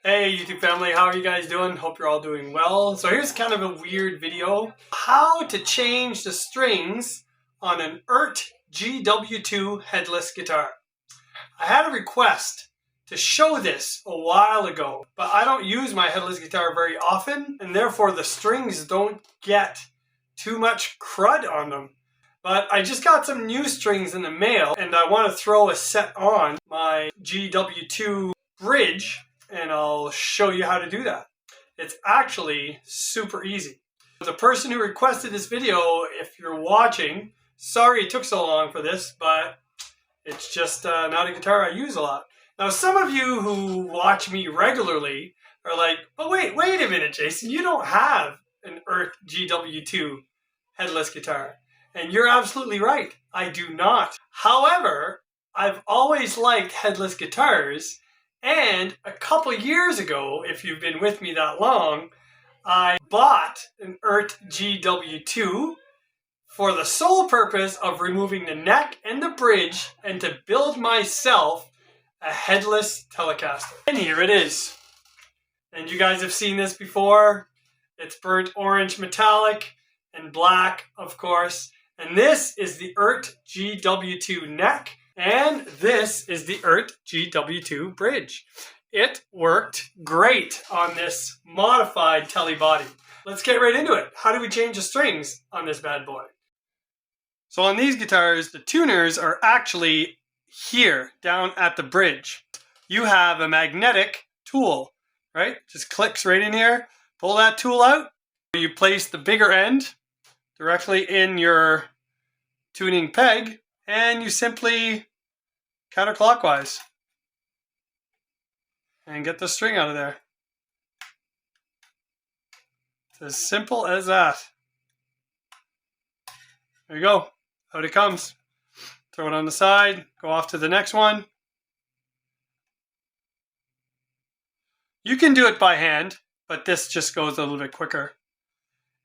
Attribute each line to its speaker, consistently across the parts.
Speaker 1: Hey YouTube family, how are you guys doing? Hope you're all doing well. So here's kind of a weird video. How to change the strings on an Eart GW2 headless guitar. I had a request to show this a while ago, but I don't use my headless guitar very often, and therefore the strings don't get too much crud on them. But I just got some new strings in the mail, and I want to throw a set on my GW2 bridge, and I'll show you how to do that. It's actually super easy. The person who requested this video, if you're watching, sorry it took so long for this, but it's just not a guitar I use a lot. Now, some of you who watch me regularly are like, but wait a minute, Jason, you don't have an Eart GW2 headless guitar. And you're absolutely right, I do not. However, I've always liked headless guitars, and a couple years ago, if you've been with me that long, I bought an Eart GW2 for the sole purpose of removing the neck and the bridge and to build myself a headless Telecaster. And here it is. And you guys have seen this before. It's burnt orange metallic and black, of course. And this is the Eart GW2 neck, and this is the Eart GW2 bridge. It worked great on this modified Tele body. Let's get right into it. How do we change the strings on this bad boy? So on these guitars, the tuners are actually here, down at the bridge. You have a magnetic tool, right? Just clicks right in here. Pull that tool out. You place the bigger end directly in your tuning peg, and you simply counterclockwise and get the string out of there. It's as simple as that. There you go. Out it comes. Throw it on the side, go off to the next one. You can do it by hand, but this just goes a little bit quicker.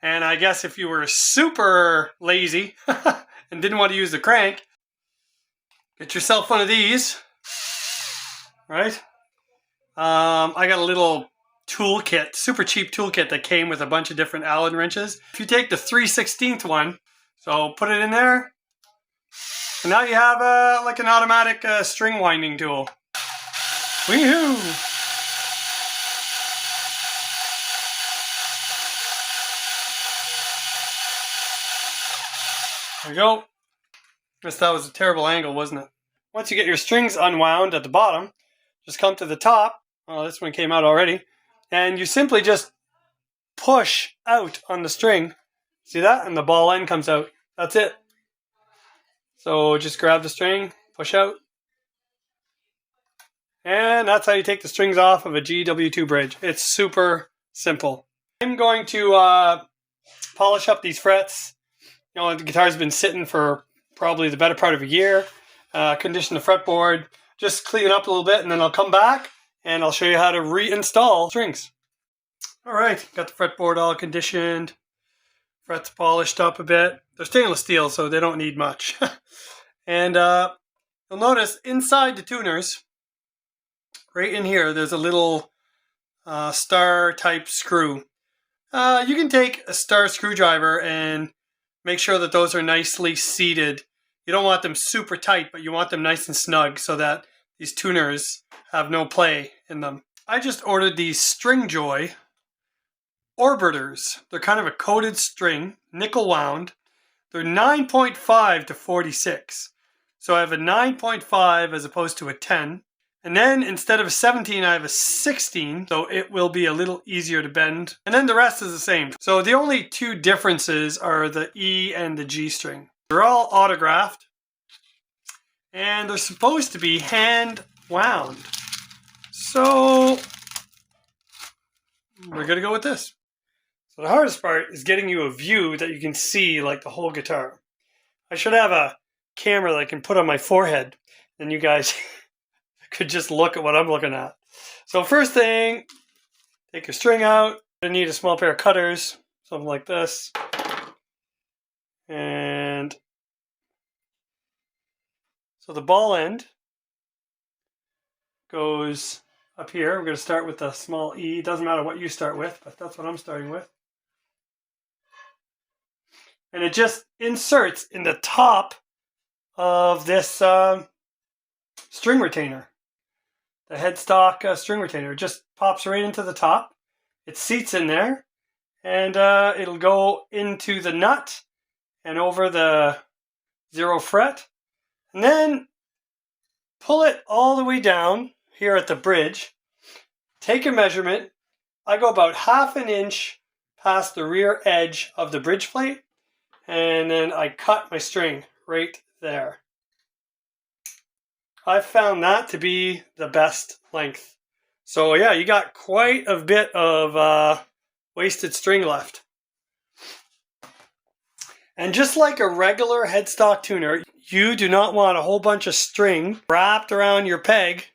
Speaker 1: And I guess if you were super lazy and didn't want to use the crank, get yourself one of these, right? I got a little toolkit, super cheap toolkit that came with a bunch of different Allen wrenches. If you take the 3/16 one, so put it in there, and now you have like an automatic string winding tool. Wee-hoo! There you go. Guess that was a terrible angle, wasn't it? Once you get your strings unwound at the bottom, just come to the top. Oh, this one came out already. And you simply just push out on the string. See that? And the ball end comes out. That's it. So just grab the string, push out. And that's how you take the strings off of a GW2 bridge. It's super simple. I'm going to polish up these frets. You know, the guitar's been sitting for probably the better part of a year. Condition the fretboard, just clean it up a little bit, and then I'll come back and I'll show you how to reinstall strings. All right, got the fretboard all conditioned, frets polished up a bit. They're stainless steel, so they don't need much. And you'll notice inside the tuners, right in here, there's a little star type screw. You can take a star screwdriver and make sure that those are nicely seated. You don't want them super tight, but you want them nice and snug so that these tuners have no play in them. I just ordered these Stringjoy Orbiters. They're kind of a coated string, nickel wound. They're 9.5 to 46. So I have a 9.5 as opposed to a 10. And then instead of a 17, I have a 16, so it will be a little easier to bend. And then the rest is the same. So the only two differences are the E and the G string. They're all autographed, and they're supposed to be hand wound. So we're gonna go with this. So the hardest part is getting you a view that you can see like the whole guitar. I should have a camera that I can put on my forehead, and you guys could just look at what I'm looking at. So first thing, take your string out. You need a small pair of cutters, something like this. And so the ball end goes up here. We're going to start with the small E. It doesn't matter what you start with, but that's what I'm starting with. And it just inserts in the top of this string retainer. The headstock string retainer. It just pops right into the top. It seats in there, and it'll go into the nut and over the 0 fret. And then pull it all the way down here at the bridge. Take a measurement. I go about 1/2 inch past the rear edge of the bridge plate, and then I cut my string right there. I've found that to be the best length. So yeah, you got quite a bit of wasted string left. And just like a regular headstock tuner, you do not want a whole bunch of string wrapped around your peg,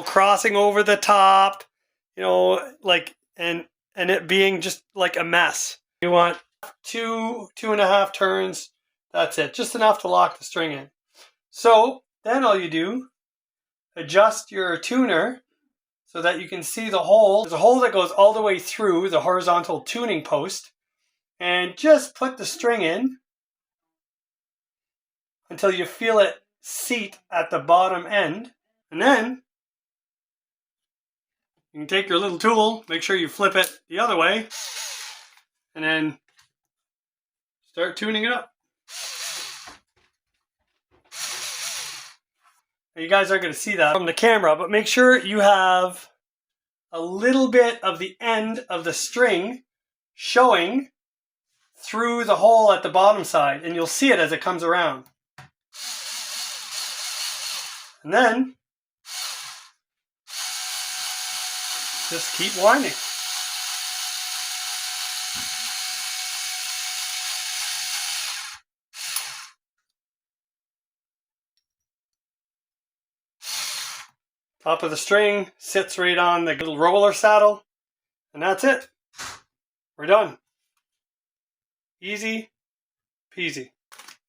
Speaker 1: crossing over the top, like, and it being just like a mess. You want 2.5 turns. That's it. Just enough to lock the string in. So then all you do, adjust your tuner so that you can see the hole. There's a hole that goes all the way through the horizontal tuning post. And just put the string in until you feel it seat at the bottom end. And then you can take your little tool, make sure you flip it the other way, and then start tuning it up. Now you guys aren't going to see that from the camera, but make sure you have a little bit of the end of the string showing through the hole at the bottom side, and you'll see it as it comes around. And then just keep winding. Top of the string sits right on the little roller saddle, and that's it. We're done. Easy peasy.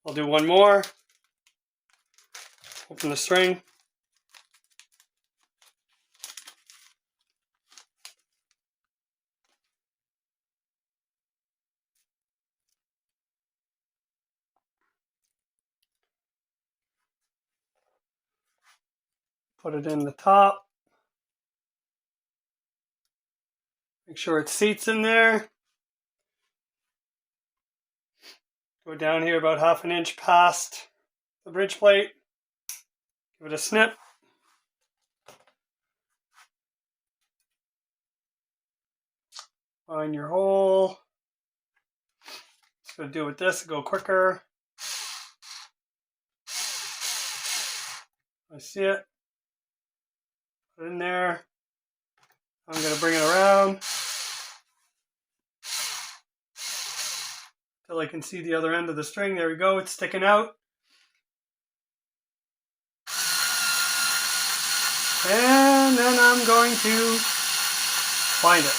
Speaker 1: I'll do one more. Open the string. Put it in the top. Make sure it seats in there. Go down here about 1/2 inch past the bridge plate. Give it a snip. Find your hole. Just gonna do it with this, go quicker. I see it. Put it in there. I'm gonna bring it around till I can see the other end of the string. There we go, it's sticking out. And then I'm going to find it.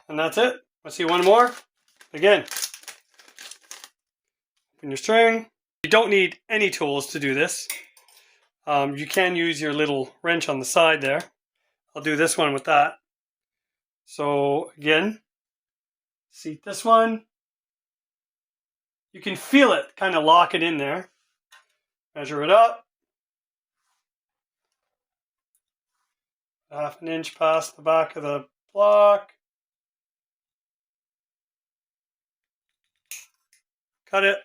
Speaker 1: And that's it. Let's see one more. Again, open your string. You don't need any tools to do this. You can use your little wrench on the side there. I'll do this one with that. So again, seat this one. You can feel it kind of lock it in there. Measure it up. 1/2 inch past the back of the block. Cut it.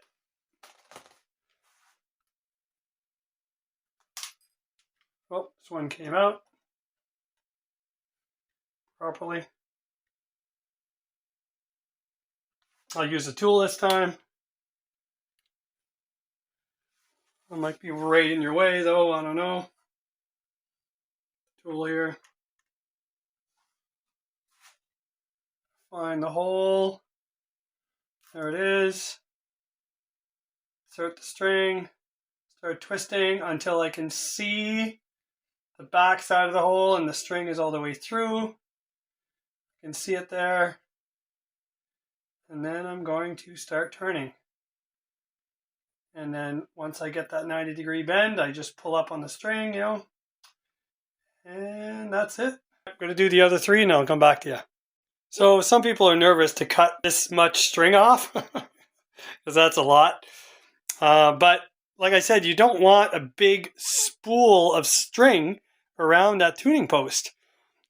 Speaker 1: Oh, this one came out properly. I'll use a tool this time. It might be right in your way though, I don't know. Tool here. Find the hole. There it is. Insert the string. Start twisting until I can see the back side of the hole and the string is all the way through. You can see it there. And then I'm going to start turning. And then once I get that 90-degree bend, I just pull up on the string, you know, and that's it. I'm going to do the other 3 and I'll come back to you. So some people are nervous to cut this much string off because that's a lot. But like I said, you don't want a big spool of string around that tuning post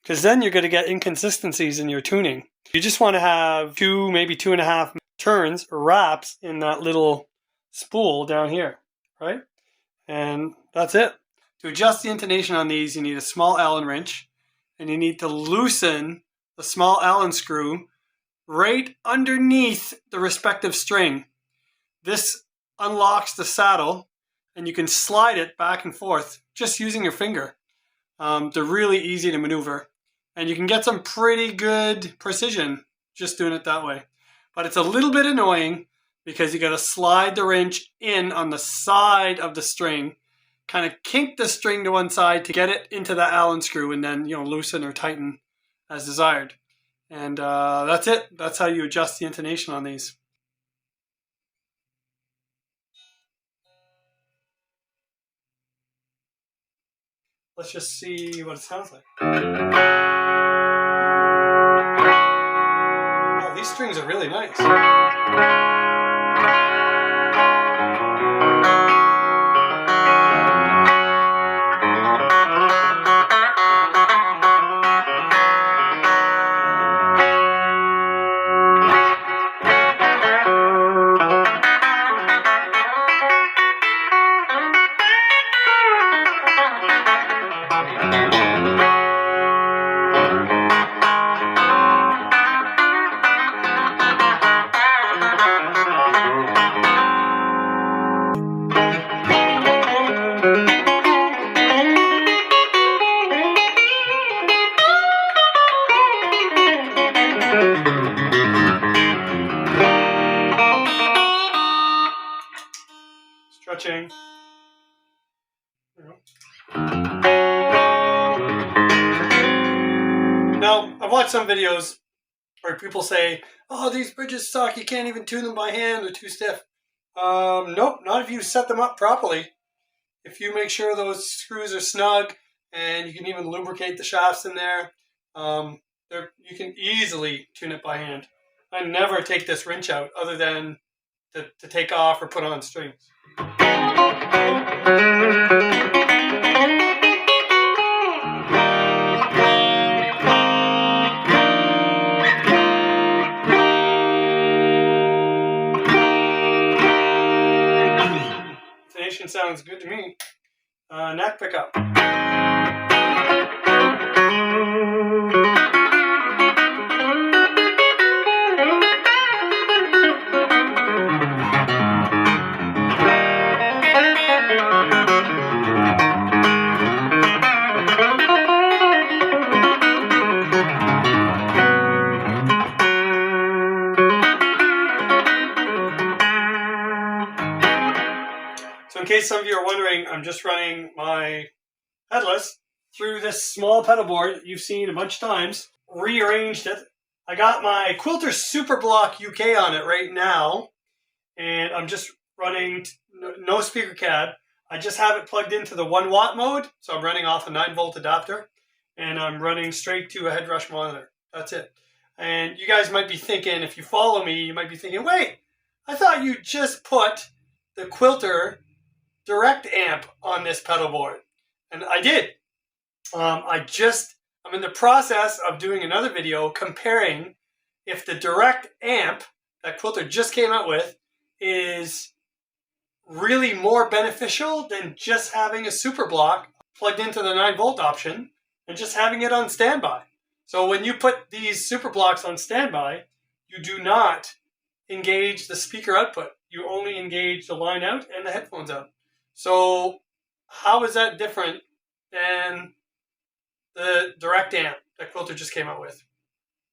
Speaker 1: because then you're going to get inconsistencies in your tuning. You just want to have 2, maybe 2.5 turns or wraps in that little spool down here, right? And that's it. To adjust the intonation on these, you need a small Allen wrench and you need to loosen the small Allen screw right underneath the respective string. This unlocks the saddle and you can slide it back and forth just using your finger. They're really easy to maneuver and you can get some pretty good precision just doing it that way. But it's a little bit annoying because you got to slide the wrench in on the side of the string, kind of kink the string to one side to get it into the Allen screw and then, you know, loosen or tighten as desired. And that's it. That's how you adjust the intonation on these. Let's just see what it sounds like. Oh, these strings are really nice. Stretching. Now, I've watched some videos where people say, oh, these bridges suck, you can't even tune them by hand, they're too stiff. Nope, not if you set them up properly. If you make sure those screws are snug and you can even lubricate the shafts in there, you can easily tune it by hand. I never take this wrench out other than to take off or put on strings. Intonation sounds good to me. Neck pickup. So in case some of you are wondering, I'm just running my headless through this small pedal board that you've seen a bunch of times. Rearranged it. I got my Quilter Super Block UK on it right now, and I'm just running no speaker cab. I just have it plugged into the 1 watt mode, so I'm running off a 9-volt adapter, and I'm running straight to a headrush monitor. That's it. And you guys might be thinking, if you follow me, you might be thinking, wait, I thought you just put the Quilter direct amp on this pedal board. And I did. I'm in the process of doing another video comparing if the direct amp that Quilter just came out with is really more beneficial than just having a super block plugged into the 9-volt option and just having it on standby. So when you put these super blocks on standby, you do not engage the speaker output. You only engage the line out and the headphones out. So how is that different than the direct amp that Quilter just came out with?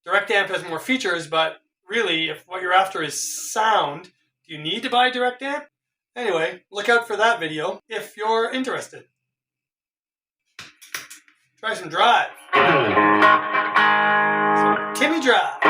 Speaker 1: Direct amp has more features, but really, if what you're after is sound, do you need to buy a direct amp? Anyway, look out for that video if you're interested. Try some drive. Some Timmy drive.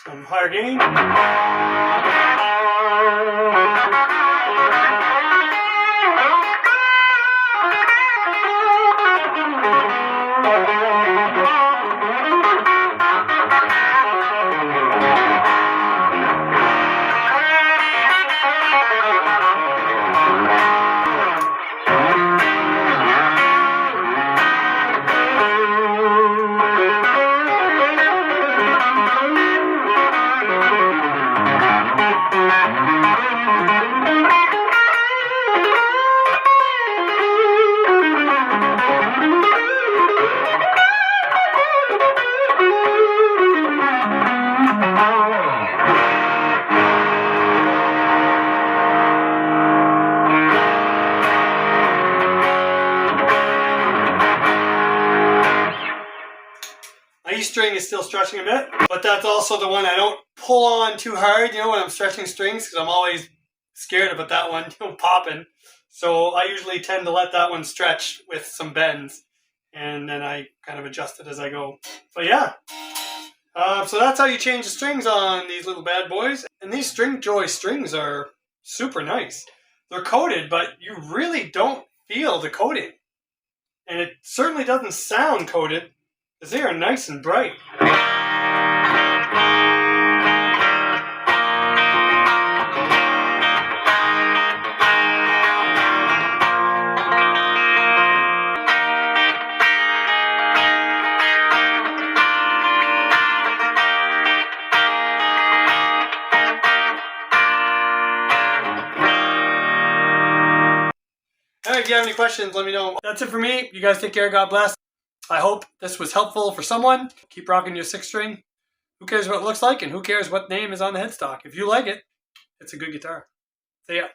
Speaker 1: Some higher gain. My E string is still stretching a bit, but that's also the one I don't pull on too hard, you know, when I'm stretching strings, because I'm always scared about that one, you know, popping. So I usually tend to let that one stretch with some bends, and then I kind of adjust it as I go. But yeah, so that's how you change the strings on these little bad boys. And these String Joy strings are super nice. They're coated, but you really don't feel the coating. And it certainly doesn't sound coated, because they are nice and bright. Alright, if you have any questions, let me know. That's it for me. You guys take care. God bless. I hope this was helpful for someone. Keep rocking your 6-string. Who cares what it looks like, and who cares what name is on the headstock? If you like it, it's a good guitar. See ya.